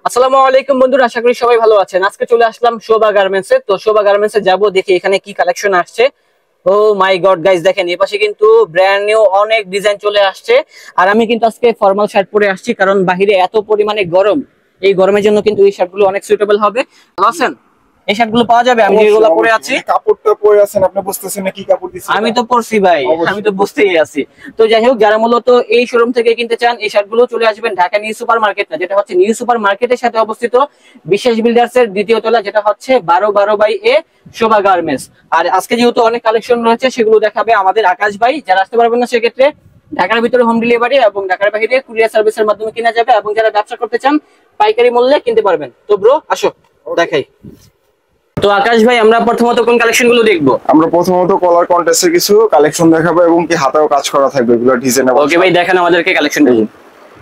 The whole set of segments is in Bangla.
আসসালামু আলাইকুম বন্ধুরা, আশা করি সবাই ভালো আছেন। আজকে চলে আসলাম শোভা গার্মেন্টসে। তো শোভা গার্মেন্টসে যাবো, দেখি এখানে কি কালেকশন আসছে। ও মাই গড গাইস, দেখেন এই পাশে কিন্তু ব্র্যান্ড নিউ অনেক ডিজাইন চলে আসছে। আর আমি কিন্তু আজকে ফর্মাল শার্ট পরে আসছি, কারণ বাহিরে এত পরিমাণে গরম। এই গরমের জন্য কিন্তু এই শার্টগুলো অনেক সুইটেবল হবে। ভালো আছেন? এই শার্টগুলো পাওয়া যাবে? আমি যেগুলো পরে আছি। কাপড়টা পরে আছেন, আপনি বুঝতেছেন না কি কাপড় দিচ্ছেন? আমি তো পড়ছি ভাই, আমি তো বুঝতেই আছি। তো যাই হোক, যারা মূলত এই শোরুম থেকে কিনতে চান, এই শার্টগুলো চলে আসবেন ঢাকা নিউ সুপার মার্কেট, না যেটা হচ্ছে নিউ সুপার মার্কেটের সাথে অবস্থিত বিশ্বাস বিল্ডার্স এর দ্বিতীয় তলা, যেটা হচ্ছে 12/12/A শোভা গার্মেন্টস। আর আজকে যেহেতু অনেক কালেকশন রয়েছে, সেগুলো দেখাবে আমাদের আকাশ ভাই। যারা আসতে পারবেন না, সেক্ষেত্রে ঢাকার ভিতরে হোম ডেলিভারি এবং ঢাকার বাইরে কুরিয়ার সার্ভিসের মাধ্যমে কিনা যাবে। এবং যারা ব্যবসা করতে চান, পাইকারি মূল্যে কিনতে পারবেন। তো ব্রো আসো দেখাই। তো আকাশ ভাই, আমরা প্রথমত কোন কালেকশন গুলো দেখবো? আমরা প্রথমত কলার কন্টেস্টের কিছু কালেকশন দেখাবো এবং কি হাতেও কাজ করা থাকবে, এগুলো ডিজাইনেবল। ওকে ভাই, দেখেন আমাদেরকে কালেকশন।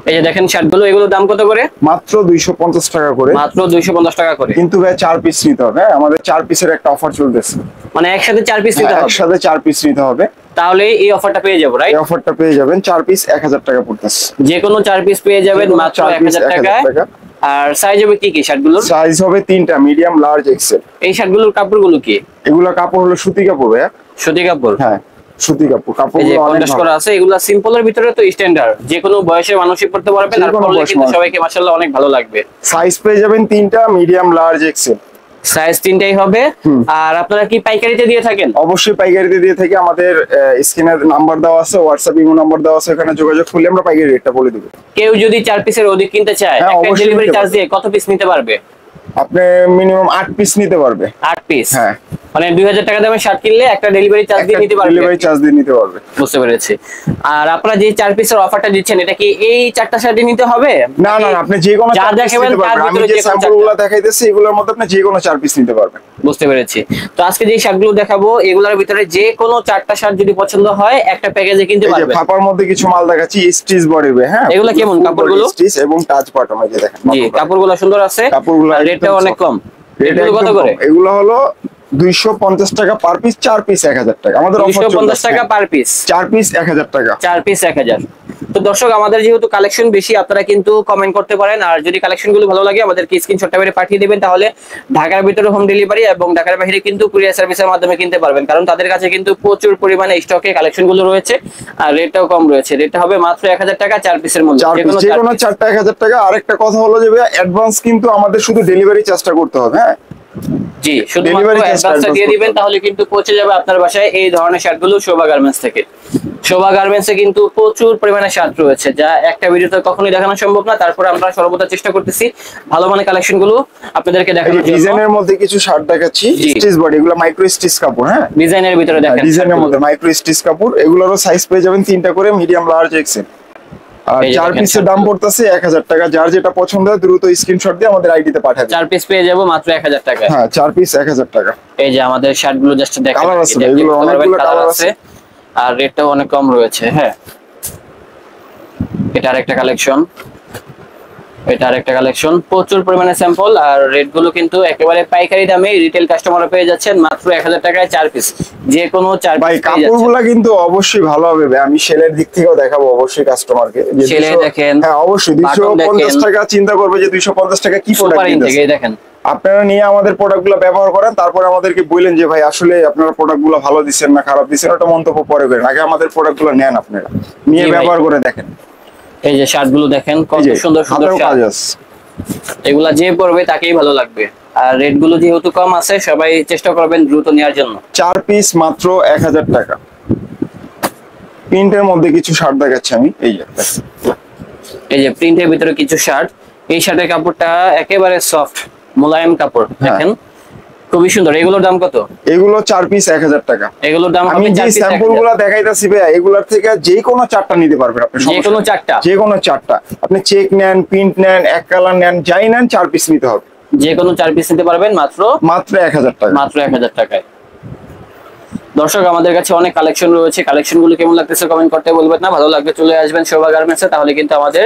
এই যে দেখেন শার্টগুলো, এগুলোর দাম কত করে? মাত্র 250 টাকা করে। মাত্র 250 টাকা করে। কিন্তু ভাই 4 পিস নিতে হবে। হ্যাঁ, আমাদের 4 পিসের একটা অফার চলতেছে। মানে একসাথে 4 পিস নিতে হবে? একসাথে 4 পিস নিতে হবে, তাহলে এই অফারটা পেয়ে যাবো, রাইট? এই অফারটা পেয়ে যাবেন। 4 পিস 1000 টাকা পড়তেছে। যে কোনো 4 পিস পেয়ে যাবেন মাত্র 1000 টাকায়। আর সাইজ হবে কি কি শার্টগুলোর? সাইজ হবে 3টা, মিডিয়াম, লার্জ, এক্সেল। এই শার্টগুলোর কাপড়গুলো কি? এগুলো কাপড় হলো সুতি কাপড়। হ্যাঁ, সুতি কাপড়। হ্যাঁ সুতি কাপড়। এই যে কন্ট্রাস্ট করা আছে, এগুলা সিম্পলের ভিতরে তো স্ট্যান্ডার্ড, যে কোনো বয়সের মানুষই পড়তে পারবে। আর পরলে কিন্তু সবাইকে মাশাআল্লাহ অনেক ভালো লাগবে। সাইজ পেয়ে যাবেন 3টা, মিডিয়াম, লার্জ, এক্সেল। সাইজ 3টাই হবে। আর আপনারা কি পাইকারিতে দিয়ে থাকেন? অবশ্যই পাইকারিতে দিয়ে থাকি। আমাদের স্ক্রিনে নাম্বার দেওয়া আছে, হোয়াটসঅ্যাপ ইমো নাম্বার দেওয়া আছে, ওখানে যোগাযোগ করলে আমরা পাইকারি রেটটা বলে দেব। কেউ যদি 4 পিসের অধিক কিনতে চায়, একটা ডেলিভারি চার্জ দিয়ে কত পিস নিতে পারবে? আপনি মিনিমাম 8 পিস নিতে পারবে। 8 পিস? হ্যাঁ, মানে 2000 টাকা দামের শার্ট কিনলে একটা ডেলিভারি চার্জ দিয়ে নিতে পারবে। ডেলিভারি চার্জ দিয়ে নিতে পারবে। বুঝতে পেরেছি। আর আপনারা যে 4 পিসের অফারটা দিচ্ছেন, এটা কি এই 4টা শার্টই নিতে হবে? না না, আপনি যে কোনো যা দেখাবেন তার আমি ভিতরে যে যে স্যাম্পলগুলো দেখাইতেছি, এগুলোর মধ্যে আপনি যে কোনো 4 পিস নিতে পারবেন। বুঝতে পেরেছি। তো আজকে যে শার্টগুলো দেখাবো, এগুলোর ভিতরে যে কোনো 4টা শার্ট যদি পছন্দ হয়, একটা প্যাকেজে কিনতে পারবেন। এই যে ফাপার মধ্যে কিছু মাল দেখাচ্ছি, স্টিচ বডিবে। হ্যাঁ, এগুলো কেমন কাপড়গুলো? স্টিচ এবং টাচ বাটন। এই যে দেখেন, জি কাপড়গুলো সুন্দর আছে, কাপড়গুলো রেটটাও অনেক কম। রেটটা কত করে? এগুলো হলো 250 টাকা পার পিস। 4 পিস 1000 টাকা। আমাদের অফার 250 টাকা পার পিস। 4 পিস 1000 টাকা। 4 পিস 1000। তো দর্শক, আমাদের যেহেতু কালেকশন বেশি, আপনারা কিন্তু কমেন্ট করতে পারেন। আর যদি কালেকশন গুলো ভালো লাগে, আমাদেরকে স্ক্রিনশটটা মেরে পাঠিয়ে দিবেন। তাহলে ঢাকার ভিতরে হোম ডেলিভারি এবং ঢাকার বাইরে কিন্তু কুরিয়ার সার্ভিসের মাধ্যমে কিনতে পারবেন, কারণ তাদের কাছে কিন্তু প্রচুর পরিমাণে স্টকে কালেকশন গুলো রয়েছে। আর রেটটাও কম রয়েছে। রেটটা হবে মাত্র 1000 টাকা 4 পিসের মধ্যে। যে কোনো 4টা 1000 টাকা। আরেকটা কথা হলো যে অ্যাডভান্স কিন্তু আমাদের শুধু ডেলিভারি চার্জটা করতে হবে। হ্যাঁ জি, শুধুমাত্র অ্যাডভান্সটা দিয়ে দিবেন, তাহলে কিন্তু পৌঁছে যাবে আপনার বাসায় এই ধরনের শার্টগুলো শোভা গার্মেন্টস থেকে। শোভা গার্মেন্টসে কিন্তু প্রচুর পরিমাণে শার্ট রয়েছে, যা একটা ভিডিওতে কখনোই দেখানো সম্ভব না। তারপরে আমরা সর্বদা চেষ্টা করতেছি ভালো মানের কালেকশন গুলো আপনাদেরকে দেখানোর জন্য। ডিজাইনের মধ্যে কিছু শার্ট দেখাচ্ছি, স্টিচ বডি। এগুলো মাইক্রো স্টিচ কাপড়। হ্যাঁ, ডিজাইনের ভিতরে দেখেন, ডিজাইনের মধ্যে মাইক্রো স্টিচ কাপড়। এগুলোরও সাইজ পেয়ে যাবেন 3টা করে, মিডিয়াম, লার্জ, এক্সেল। আর 4 পিসের দাম পড়তেছে 1000 টাকা। যার যেটা পছন্দ হয় দ্রুত স্ক্রিনশট দিয়ে আমাদের আইডিতে পাঠাবেন। 4 পিস পেয়ে যাব মাত্র 1000 টাকা। হ্যাঁ, 4 পিস 1000 টাকা। এই যে আমাদের শার্টগুলো জাস্ট দেখেন, কালার আছে, এগুলো অনেকগুলো কালার আছে আর রেটটাও অনেক কম রয়েছে। হ্যাঁ, এটা আরেকটা কালেকশন, এটা আরেকটা কালেকশন। প্রচুর পরিমাণে স্যাম্পল। আর রেটগুলো কিন্তু একেবারে পাইকারি দামে রিটেল কাস্টমাররা পেয়ে যাচ্ছেন মাত্র 1000 টাকায় 4 পিস। যে কোনো 4 পিস ভাই কাপড়গুলো কিন্তু অবশ্যই ভালো হবে। আমি সেলের দিক থেকেও দেখাবো অবশ্যই কাস্টমারকে। সেলে দেখেন। হ্যাঁ অবশ্যই 250 টাকা চিন্তা করবে যে 250 টাকা কি প্রোডাক্ট দিতেছে। দেখেন, আপনারা নিয়ে আমাদের প্রোডাক্টগুলো ব্যবহার করেন, তারপরে আমাদেরকে বললেন যে ভাই আসলে আপনারা প্রোডাক্টগুলো ভালো দিচ্ছেন না খারাপ দিচ্ছেন, ওটা মন্তব্য পরে করেন। আগে আমাদের প্রোডাক্টগুলো নেন, আপনারা নিয়ে ব্যবহার করে দেখেন। এই যে শার্টগুলো দেখেন, কত সুন্দর সুন্দর শার্ট। এগুলা যে পরবে তাকেই ভালো লাগবে। আর রেটগুলো যেহেতু কম আছে, সবাই চেষ্টা করবেন দ্রুত নেওয়ার জন্য। 4 পিস মাত্র 1000 টাকা। প্রিন্টের মধ্যে কিছু শার্ট দেখাচ্ছি আমি। এই যে প্রিন্টের ভিতরে কিছু শার্ট। এই শার্টের কাপড়টা একেবারে সফট, মোলায়েম কাপড়। দেখেন খুবই সুন্দর। এগুলোর দাম কত? এগুলো 4 পিস 1000 টাকা। এগুলোর দাম আমি যে স্যাম্পলগুলো দেখাইতাছি ভাই, এগুলোর থেকে যে কোনো 4টা নিতে পারবেন আপনি। যে কোনো 4টা? যে কোনো 4টা। আপনি চেক নেন, প্রিন্ট নেন, এক কালার নেন, যাই নেন, 4 পিস নিতে হবে। যে কোনো 4 পিস নিতে পারবেন মাত্র 1000 টাকা। মাত্র 1000 টাকায়। দর্শক, আমাদের কাছে অনেক কালেকশন রয়েছে। কালেকশনগুলো কেমন লাগতেছে কমেন্ট করতে বলবেন না। ভালো লাগলে চলে আসবেন শোভা গার্মেন্টসে, তাহলে কিন্তু আমাদের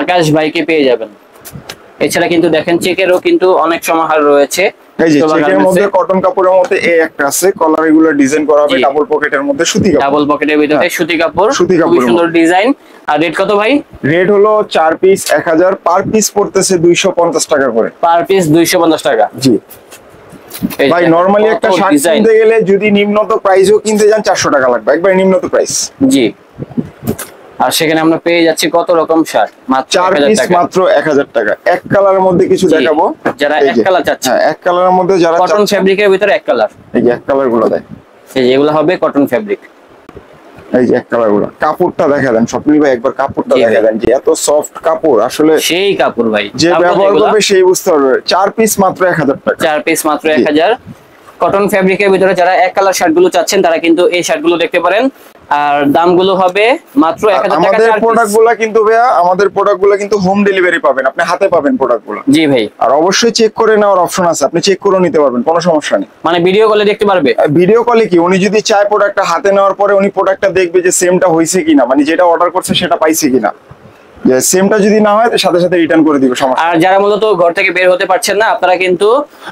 আকাশ ভাইকে পেয়ে যাবেন। এছাড়া কিন্তু দেখেন চেকেরও কিন্তু অনেক সমাহার রয়েছে। এই যে শোভা চেকের গার্মেন্টসে। মধ্যে কটন কাপড়ের মধ্যে এই একটা আছে, কলার এগুলো ডিজাইন করা হবে, জি। ডাবল পকেটের মধ্যে সুতি কাপড়। ডাবল পকেটের ভিতরে হ্যাঁ। সুতি কাপড়, সুতি খুবই কাপড়ের সুন্দর মধ্যে। ডিজাইন। আর রেট কত ভাই? রেট হলো 4 পিস 1000, পার পিস পড়তেছে 250 টাকা করে। পার পিস 250 টাকা। জি এই ভাই, দেখেন, নরমালি কত একটা শার্ট ডিজাইন। কিনতে গেলে যদি নিম্নত প্রাইসও কিনতে যান 400 টাকা লাগবে, একবার নিম্নত প্রাইস। জি, আর সেখানে আমরা পেয়ে যাচ্ছি কত রকম শার্ট মাত্র 4 1000 পিস টাকা। মাত্র 1000 টাকা। এক কালারের মধ্যে কিছু জি, দেখাবো, যারা এই এক যে। কালার চাচ্ছে। হ্যাঁ, এক কালারের মধ্যে যারা কটন চাচ্ছেন, ফেব্রিকের ভিতরে এক কালার, এই যে এক কালার গুলো দেখ, এই যে এগুলো হবে কটন ফেব্রিক। এই যে এক কালার গুলো। কাপড়টা দেখা দেন স্বপ্নিল ভাই, একবার কাপড়টা জি দেখা ভাই। দেন, যে এত সফট কাপড় আসলে সেই কাপড় ভাই, যে ব্যবহার করবে সেই বুঝতে পারবে। 4 পিস মাত্র 1000 টাকা। 4 পিস মাত্র জি। 1000। কটন ফেব্রিকের ভিতরে যারা এক কালার শার্ট গুলো চাচ্ছেন তারা কিন্তু এই শার্ট গুলো দেখতে পারেন। আর দামগুলো হবে মাত্র 1000 টাকা আমাদের 4 প্রোডাক্ট পিস। গুলা কিন্তু ভাইয়া, আমাদের প্রোডাক্ট গুলা কিন্তু হোম ডেলিভারি পাবেন, আপনি হাতে পাবেন প্রোডাক্ট গুলো। জি ভাই, আর অবশ্যই চেক করে নেওয়ার অপশন আছে, আপনি চেক করে নিতে পারবেন, কোনো সমস্যা নেই। মানে ভিডিও কলে দেখতে পারবে। ভিডিও কলে কি, উনি যদি চায় প্রোডাক্টটা হাতে নেওয়ার পরে উনি প্রোডাক্টটা দেখবে যে সেমটা হয়েছে কিনা, মানে যেটা অর্ডার করছে সেটা পাইছে কিনা। যে সেমটা যদি না হয় তো সাথে সাথে রিটার্ন করে দিবে, সমস্যা আর যারা মূলত ঘর থেকে বের হতে পারছেন না, আপনারা কিন্তু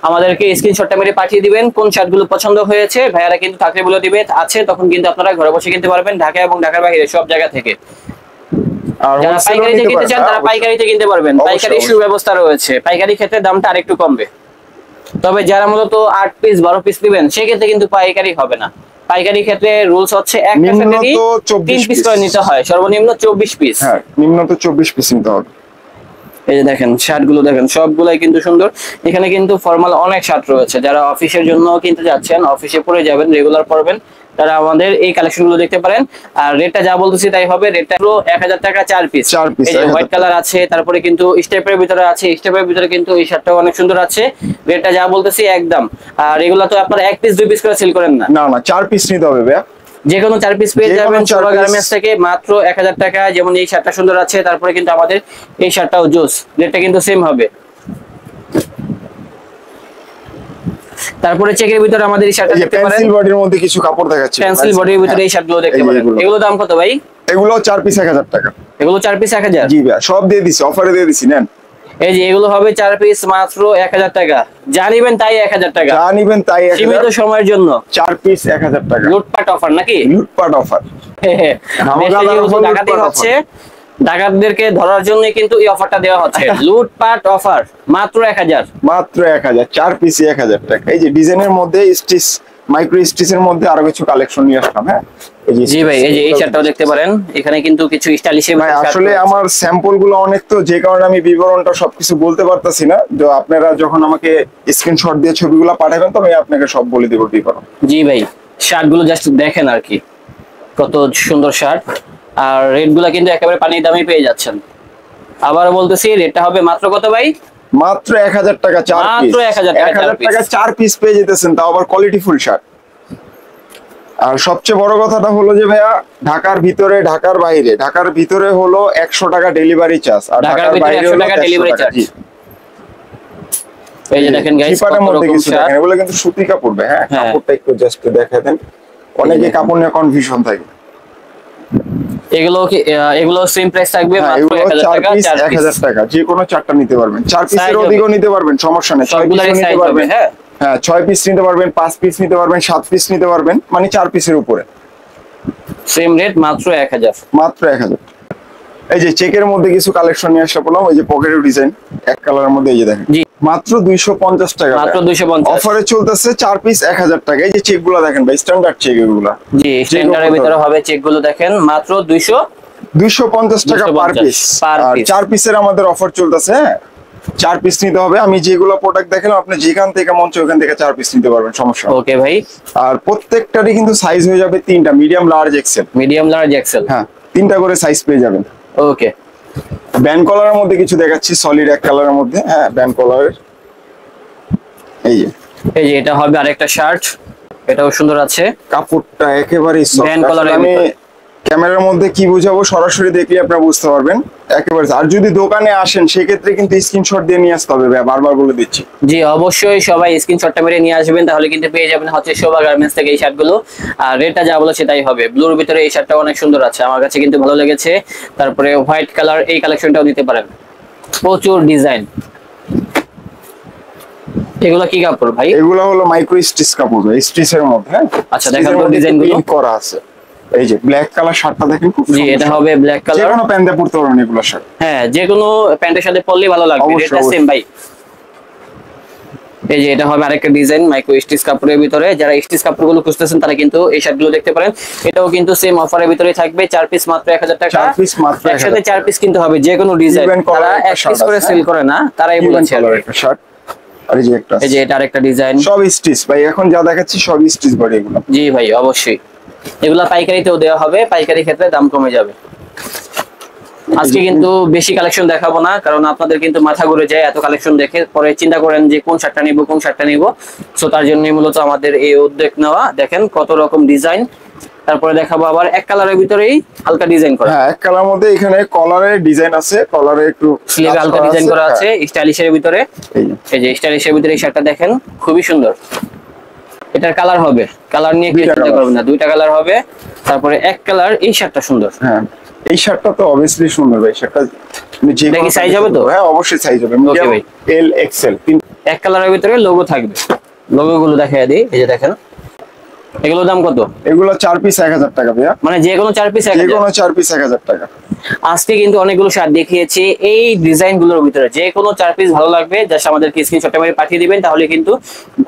আমাদেরকে স্ক্রিনশটটা মেরে পাঠিয়ে দিবেন কোন শার্টগুলো পছন্দ হয়েছে, ভাইয়ারা কিন্তু থাকলে বলে দিবে আছে, তখন কিন্তু আপনারা ঘরে বসে কিনতে পারবেন ঢাকা এবং ঢাকার বাইরে সব জায়গা থেকে। আর যারা wholesale ও পাইকারিতে নিতে কিনতে পারেন। চান তারা হ্যাঁ, পাইকারিতে কিনতে পারবেন, অবশ্যই, পাইকারি অবশ্যই। সুব্যবস্থা রয়েছে, পাইকারি ক্ষেত্রে দামটা আরেকটু কমবে। তবে যারা মূলত 8 পিস 12 পিস নেবেন সেক্ষেত্রে কিন্তু পাইকারি হবে না। পাইকারি ক্ষেত্রে রুলস হচ্ছে একটা নিম্নত শার্টেরই 24 3 পিস পিস। করে নিতে হয়, সর্বনিম্ন 24 পিস। হ্যাঁ, নিম্নত 24 পিস নিতে হবে। এই যে দেখেন শার্ট গুলো দেখেন, সবগুলাই কিন্তু সুন্দর। এখানে কিন্তু ফর্মাল অনেক শার্ট রয়েছে, যারা অফিসের জন্য কিনতে যাচ্ছেন, অফিসে পরে যাবেন, রেগুলার পরবেন, তারা আমাদের এই কালেকশন গুলো দেখতে পারেন। আর রেটটা যা বলতেছি তাই হবে, রেটটা পুরো 1000 টাকা 4 পিস। 4 পিস এই যে 1000 হোয়াইট কালার আছে, তারপরে কিন্তু স্টেপের ভিতরে আছে, স্টেপের ভিতরে কিন্তু এই শার্টটাও অনেক সুন্দর আছে। রেটটা যা বলতেছি একদম। আর এগুলো তো আপনারা 1 পিস 2 পিস করে সেল করেন না, না না, 4 পিস নিতে হবে ভাইয়া। যে কোনো 4 পিস পেয়ে যে কোনো যাবেন 4 শোভা piece। গার্মেন্টস থেকে মাত্র 1000 টাকা। যেমন এই শার্টটা সুন্দর আছে, তারপরে কিন্তু আমাদের এই শার্টটাও জোস, রেটটা কিন্তু সেম হবে। তারপরে চেকের ভিতরে আমাদের এই শার্টটা এই যে দেখতে পারেন, পেন্সিল বডির মধ্যে কিছু কাপড় দেখাচ্ছি। পেন্সিল বডির ভিতরে এই শার্টগুলো দেখতে এই যে পারেন। এগুলো। এগুলো দাম কত ভাই? এগুলো 4 পিস 1000 টাকা। এগুলো 4 পিস 1000। জি ভাইয়া, সব দিয়ে দিছি, অফারে দিয়ে দিছি, নেন। এই যে এগুলো হবে 4 পিস মাত্র 1000 টাকা। যা নিবেন তাই 1000 টাকা, যা নিবেন তাই সীমিত 1000। সময়ের জন্য 4 পিস 1000 টাকা। লুটপাট অফার নাকি? লুটপাট অফার। দেশে যেহেতু ডাকাতি হচ্ছে, ডাকাতদেরকে ধরার জন্যই কিন্তু এই অফারটা দেওয়া হচ্ছে, লুটপাট অফার মাত্র 1000। মাত্র 1000, 4 পিসই 1000 টাকা। এই যে ডিজাইনের মধ্যে স্টিচ, মাইক্রো স্টিচের মধ্যে আরো কিছু কালেকশন নিয়ে আসলাম। হ্যাঁ, এই যে জি ভাই, এই যে এই শার্টটাও দেখতে পারেন, এখানে কিন্তু কিছু স্টাইলিশ ভাই, আসলে আমার স্যাম্পল গুলো অনেক, তো যে কারণে আমি বিবরণটা সবকিছু বলতে পারতাছি না। তো আপনারা যখন আমাকে স্ক্রিনশট দিয়ে ছবিগুলো পাঠাবেন তো আমি আপনাকে সব বলে দেবো বিবরণ। জি ভাই, শার্ট গুলো জাস্ট দেখেন আর কি, কত সুন্দর শার্ট। আর রেট গুলা কিন্তু একেবারে পানির দামে পেয়ে যাচ্ছেন। আবার বলতেছি, রেটটা হবে মাত্র কত ভাই? মাত্র 1000 টাকা 4 পিস। মাত্র 1000 টাকা 1000 টাকা 4 পিস পেয়ে যেতেছেন, তাও আবার কোয়ালিটি ফুল শার্ট। আর সবচেয়ে বড় কথাটা হলো যে ভাইয়া, ঢাকার ভিতরে ঢাকার বাইরে, ঢাকার ভিতরে হলো 100 টাকা ডেলিভারি চার্জ, আর ঢাকার ঢাকার ভিতরে বাইরে 100 হলো টাকা 150 ডেলিভারি টাকা। চার্জ। জি। এই যে দেখেন গাইস, চিপারের কত মধ্যে রকম কিছু শার্ট। দেখেন, এগুলো কিন্তু সুতি কাপড় ভাই। হ্যাঁ, হ্যাঁ। কাপড়টা একটু জাস্ট দেখে দেন, অনেকে দেখেন। কাপড় নিয়ে কনফিউশন থাকে। এগুলো কি এগুলো সেম প্রাইস থাকবে হ্যাঁ, মাত্র এগুলো 1000 4 টাকা পিস 4 পিস। 1000 টাকা, যে কোনো 4টা নিতে পারবেন। 4 পিসের Size হবে। অধিকও নিতে পারবেন, সমস্যা নেই। 6 সবগুলোরই পিসও নিতে size হবে, পারবেন। হ্যাঁ। হ্যাঁ, 6 পিস নিতে পারবেন, 5 পিস নিতে পারবেন, 7 পিস নিতে পারবেন, মানে 4 পিসের উপরে সেম রেট মাত্র 1000। মাত্র 1000। এই যে চেকের মধ্যে কিছু কালেকশন নিয়ে আসা বললাম, ওই যে পকেটের ডিজাইন এক কালারের মধ্যে, এই যে দেখেন জি। মাত্র 250 টাকা। মাত্র 250। অফারে চলতেছে 4 পিস 1000 টাকা। এই যে চেক গুলা দেখেন ভাই, স্ট্যান্ডার্ড চেক এগুলা। জি, স্ট্যান্ডার্ডের ভিতরে হবে, চেক গুলো দেখেন মাত্র 250 টাকা পার 250 পিস। per আর piece। 4 পিসের আমাদের অফার চলতেছে। হ্যাঁ, 4 পিস নিতে হবে। আমি যেগুলো প্রোডাক্ট দেখালাম, আপনি যেখান থেকে মন চায় ওখান থেকে 4 পিস নিতে পারবেন, সমস্যা নেই। ওকে ভাই, আর প্রত্যেকটারই কিন্তু সাইজ হয়ে যাবে 3টা, medium, large, XL. Medium large XL. হ্যাঁ, 3টা করে সাইজ পেয়ে যাবেন। ওকে, ব্যান্ড কলারের মধ্যে কিছু দেখাচ্ছি, সলিড এক কালারের মধ্যে। হ্যাঁ, ব্যান্ড কলারের, এই যে এই যে এটা হবে আরেকটা শার্ট, এটাও সুন্দর আছে। কাপড়টা একেবারেই সফট। Band color এর আমি ভিতরে। ক্যামেরার মধ্যে কি বুঝাবো, সরাসরি দেখলে আপনারা বুঝতে পারবেন একেবারে। আর যদি দোকানে আসেন সেক্ষেত্রে কিন্তু স্ক্রিনশট দিয়ে নিয়ে আসতে হবে ভাই, বারবার বলে দিচ্ছি। জি, অবশ্যই সবাই স্ক্রিনশটটা মেরে নিয়ে আসবেন, তাহলে কিন্তু পেয়ে যাবেন হচ্ছে শোভা গার্মেন্টস থেকে এই শার্টগুলো। আর রেটটা যা বলে সেটাই হবে। ব্লুর ভিতরে এই শার্টটা অনেক সুন্দর আছে, আমার কাছে কিন্তু ভালো লেগেছে। তারপরে হোয়াইট কালার এই কালেকশনটাও নিতে পারেন, প্রচুর ডিজাইন। এগুলো কি কাপড় ভাই? এগুলো হলো মাইক্রো স্টিচ কাপড়, স্টিচের মধ্যে। হ্যাঁ আচ্ছা দেখান তো ডিজাইন গুলো করা আছে। এই যে ব্ল্যাক কালার শার্টটা দেখেন, খুব জি এটা হবে ব্ল্যাক কালার, যে কোনো প্যান্টে পরতে পারবেন এগুলো শার্ট। হ্যাঁ যে কোনো প্যান্টের সাথে পরলেই ভালো লাগবে, এটা সেম ভাই। এই যে এটা হবে আরেকটা ডিজাইন মাইক্রো স্টিচ কাপড়ের ভিতরে, যারা স্টিচ কাপড়গুলো খুঁজতেছেন তারা কিন্তু এই শার্টগুলো দেখতে পারেন। এটাও কিন্তু সেম অফারের ভিতরেই থাকবে, 4 পিস মাত্র 1000 টাকা। 4 পিস মাত্র 1000 একসাথে 4 পিস কিনতে হবে, যে কোনো ডিজাইন। তারা এক পিস করে সেল করে না, তারাই বলেছে শার্ট। আর এই যে একটা, এই যে এটা আরেকটা ডিজাইন, সব স্টিচ ভাই, এখন যা দেখাচ্ছি সব স্টিচ বডি এগুলো। জি ভাই অবশ্যই, এগুলা পাইকারিতেও দেওয়া হবে, পাইকারি ক্ষেত্রে দাম কমে যাবে। আজকে কিন্তু বেশি কালেকশন দেখাবো না, কারণ আপনাদের কিন্তু মাথা ঘুরে যায় এত কালেকশন দেখে, পরে চিন্তা করেন যে কোন শার্টটা নিব কোন শার্টটা নিব। সো তার জন্যই মূলত আমাদের এই উদ্যোগ নেওয়া। দেখেন কত রকম ডিজাইন, তারপরে দেখাবো আবার এক কালারের ভিতরেই হালকা ডিজাইন করা। হ্যাঁ এক কালার মধ্যে এখানে কলারের ডিজাইন আছে, কলারে একটু স্লিভে হালকা ডিজাইন করা আছে স্টাইলিশের ভিতরে। এই যে স্টাইলিশের ভিতরে এই শার্টটা দেখেন খুবই সুন্দর। এটার কালার হবে, কালার নিয়ে কি চিন্তা করবেন না, দুইটা কালার হবে। তারপরে এক কালার, এই শার্টটা সুন্দর। হ্যাঁ এই শার্টটা তো অবভিয়াসলি সুন্দর ভাই, শার্টটা যে দেখি সাইজ হবে তো? হ্যাঁ অবশ্যই সাইজ হবে, ওকে ভাই, এল এক্সেল। এক কালারের ভিতরে লোগো থাকবে, লোগো গুলো দেখাই দিই। এই যে দেখেন এগুলোর দাম কত? এগুলো 4 পিস 1000 টাকা ভাইয়া, মানে যে কোনো 4 পিস 1000, যে কোনো 4 পিস 1000 টাকা। আজকে কিন্তু অনেকগুলো শার্ট দেখিয়েছি এই ডিজাইন গুলোর ভিতরে, যে কোনো 4 পিস ভালো লাগবে জাস্ট আমাদেরকে স্ক্রিনশটটা মেরে পাঠিয়ে দিবেন, তাহলে কিন্তু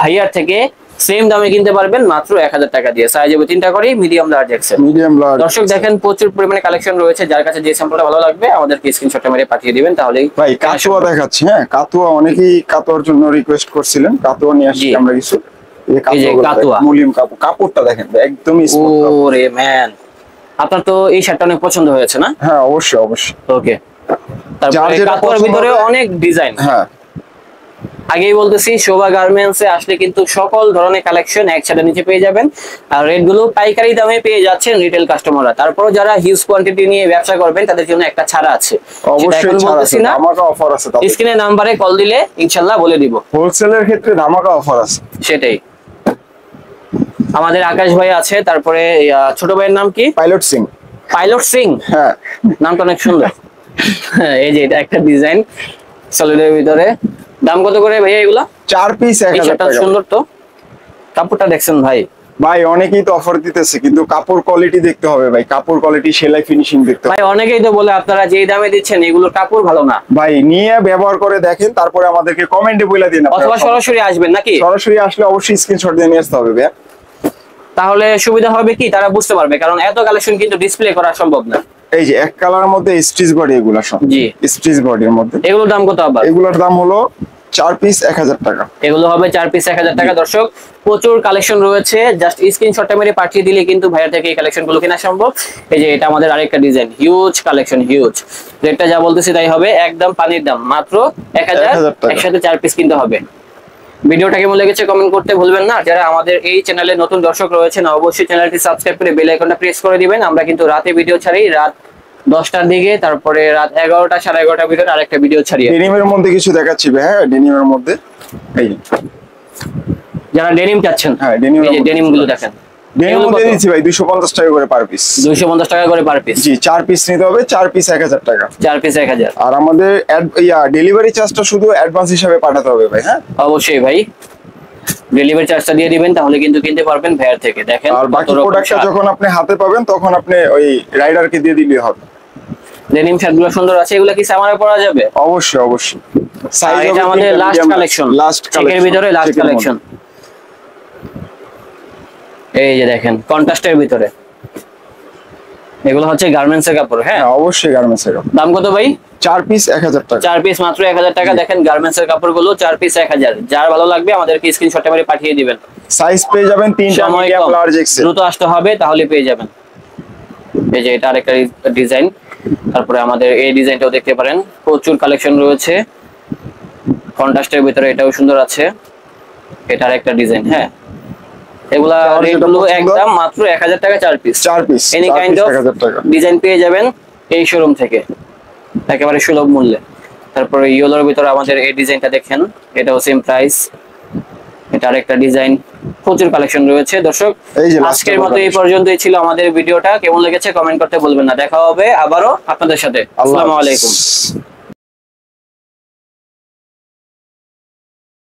ভাইয়ার থেকে সেম দামে কিনতে পারবেন মাত্র 1000 টাকা দিয়ে। সাইজ হবে 3টা করে, medium large XL. Medium large. দর্শক দেখেন প্রচুর পরিমাণে কালেকশন রয়েছে, যার কাছে যে স্যাম্পলটা ভালো লাগবে আমাদেরকে স্ক্রিনশটটা মেরে পাঠিয়ে দিবেন, তাহলেই ভাই কাতুয়া দেখাচ্ছি। হ্যাঁ কাতুয়া, অনেকেই কাতুয়ার জন্য রিকোয়েস্ট করছিলেন, কাতুয়া নিয়ে আসছি আমরা কিছু। এই যে কাতুয়া মুলিম কাপড়, কাপড়টা দেখেন একদমই স্মুথ। ওরে ম্যান, আপনার তো এই শার্টটা অনেক পছন্দ হয়েছে না? হ্যাঁ অবশ্যই অবশ্যই। ওকে, তারপরে কাতুয়ার ভিতরে অনেক ডিজাইন। হ্যাঁ আগেই বলতেছি শোভা গার্মেন্টসে আসলে কিন্তু সকল ধরনের কালেকশন একসাথে নিচে পেয়ে যাবেন, আর রেট গুলো পাইকারি দামে পেয়ে যাচ্ছেন রিটেল কাস্টমাররা। তারপরও যারা হিউজ কোয়ান্টিটি নিয়ে ব্যবসা করবেন তাদের জন্য একটা ছাড় আছে, অবশ্যই ছাড় আছে, ধামাকা অফার আছে। স্ক্রিনে নাম্বারে কল দিলে ইনশাআল্লাহ বলে দিব। হোলসেলের ক্ষেত্রে ধামাকা অফার আছে। সেটাই। আমাদের আকাশ ভাই আছে, তারপরে ছোট ভাইয়ের নাম কি? পাইলট সিং। পাইলট সিং, হ্যাঁ নামটা অনেক সুন্দর। এই যে এটা একটা ডিজাইন সলিডের ভিতরে, দাম কত করে ভাইয়া এগুলা? 4 পিস 1000 টাকা। সুন্দর তো, কাপড়টা দেখছেন ভাই? ভাই অনেকেই তো অফার দিতেছে, কিন্তু কাপড় কোয়ালিটি দেখতে হবে ভাই, কাপড় কোয়ালিটি, সেলাই ফিনিশিং দেখতে হবে ভাই। অনেকেই তো বলে আপনারা যেই দামে দিচ্ছেন এগুলোর কাপড় ভালো না। ভাই নিয়ে ব্যবহার করে দেখেন, তারপরে আমাদেরকে কমেন্টে বলে দিন, অথবা সরাসরি আসবেন নাকি? সরাসরি আসলে অবশ্যই স্ক্রিনশট দিয়ে নিয়ে আসতে হবে ভাই, তাহলে সুবিধা হবে কি, তারা বুঝতে পারবে, কারণ এত কালেকশন কিন্তু ডিসপ্লে করা সম্ভব না। এই যে এক কালারের মধ্যে স্টিচ বডি, এগুলা সব জি স্টিচ বডির মধ্যে। এগুলোর দাম কত আবার? এগুলোর দাম হলো 4 পিস 1000 টাকা। এগুলো হবে 4 পিস 1000 টাকা। দর্শক প্রচুর কালেকশন রয়েছে, জাস্ট স্ক্রিনশটটা মেরে পাঠিয়ে দিলে কিন্তু ভাইয়া থেকে এই কালেকশন গুলো কেনা সম্ভব। এই যে এটা আমাদের আরেকটা ডিজাইন, হিউজ কালেকশন, হিউজ। রেটটা যা বলতেছি তাই হবে, একদম পানির দাম, মাত্র 1000 টাকা। একসাথে 4 পিস কিনতে হবে। ভিডিওটা কেমন লেগেছে কমেন্ট করতে ভুলবেন না। যারা আমাদের এই চ্যানেলে নতুন দর্শক রয়েছেন অবশ্যই চ্যানেলটি সাবস্ক্রাইব করে বেল আইকনটা প্রেস করে দিবেন। আমরা কিন্তু রাতে ভিডিও ছাড়ি, রাত 10টার দিকে, তারপরে রাত 11টা 11:30 ভিতরে আরেকটা ভিডিও ছাড়ি। ডেনিমের মধ্যে কিছু দেখাচ্ছি ভাই। হ্যাঁ ডেনিমের মধ্যে, এই যারা ডেনিম চাচ্ছেন, হ্যাঁ এই যে ডেনিম গুলো দেখেন, ডেনিম মধ্যে দিচ্ছি ভাই 250 টাকা করে পার পিস। 250 টাকা করে পার পিস। জি 4 পিস নিতে হবে, 4 পিস 1000 টাকা। 4 পিস 1000। আর আমাদের ডেলিভারি চার্জটা শুধু অ্যাডভান্স হিসাবে পাঠাতে হবে ভাই। হ্যাঁ অবশ্যই ভাই, ডেলিভারি চার্জটা দিয়ে দিবেন, তাহলে কিন্তু কিনতে পারবেন ভাইয়ার থেকে। দেখেন আর বাকি প্রোডাক্টটা যখন আপনি হাতে পাবেন তখন আপনি ওই রাইডারকে দিয়ে দিলেই হবে। ডেনিম শার্টগুলো সুন্দর আছে, এগুলা কি সামারে পরা যাবে? অবশ্যই অবশ্যই। সাইজ এটা আমাদের লাস্ট কালেকশন, চেকের ভিতরে লাস্ট কালেকশন। এই যে দেখেন কন্ট্রাস্টের ভিতরে, এগুলো হচ্ছে গার্মেন্টসের কাপড়। হ্যাঁ অবশ্যই গার্মেন্টসের কাপড়। দাম কত ভাই? 4 পিস 1000 টাকা। 4 পিস মাত্র 1000 টাকা। দেখেন গার্মেন্টসের কাপড়গুলো 4 পিস 1000। যার ভালো লাগবে আমাদেরকে স্ক্রিনশটটা মেরে পাঠিয়ে দিবেন। সাইজ পেয়ে যাবেন 3টা, মিডিয়াম লার্জ এক্সেল। দ্রুত আসতে হবে তাহলে পেয়ে যাবেন। এই যে এটা আরেকটা ডিজাইন, তারপরে আমাদের এই ডিজাইনটাও দেখতে পারেন, প্রচুর কালেকশন রয়েছে কন্ট্রাস্টের ভিতরে, এটাও সুন্দর আছে। এটা আরেকটা ডিজাইন। হ্যাঁ এগুলা রেটগুলো একদম মাত্র 1000 টাকা 4 piece. 4 piece any kind of 1000 টাকা ডিজাইন পেয়ে যাবেন এই শোরুম থেকে একেবারে সুলভ মূল্যে। তারপরে ইয়েলোর ভিতরে আমাদের এই ডিজাইনটা দেখেন, এটাও সেম প্রাইস। এটা আরেকটা ডিজাইন, প্রচুর কালেকশন রয়েছে। দর্শক আজকের মতো এই পর্যন্তই ছিল আমাদের ভিডিওটা। কেমন লেগেছে কমেন্ট করতে ভুলবেন না। দেখা হবে আবারও আপনাদের সাথে। আসসালামু আলাইকুম।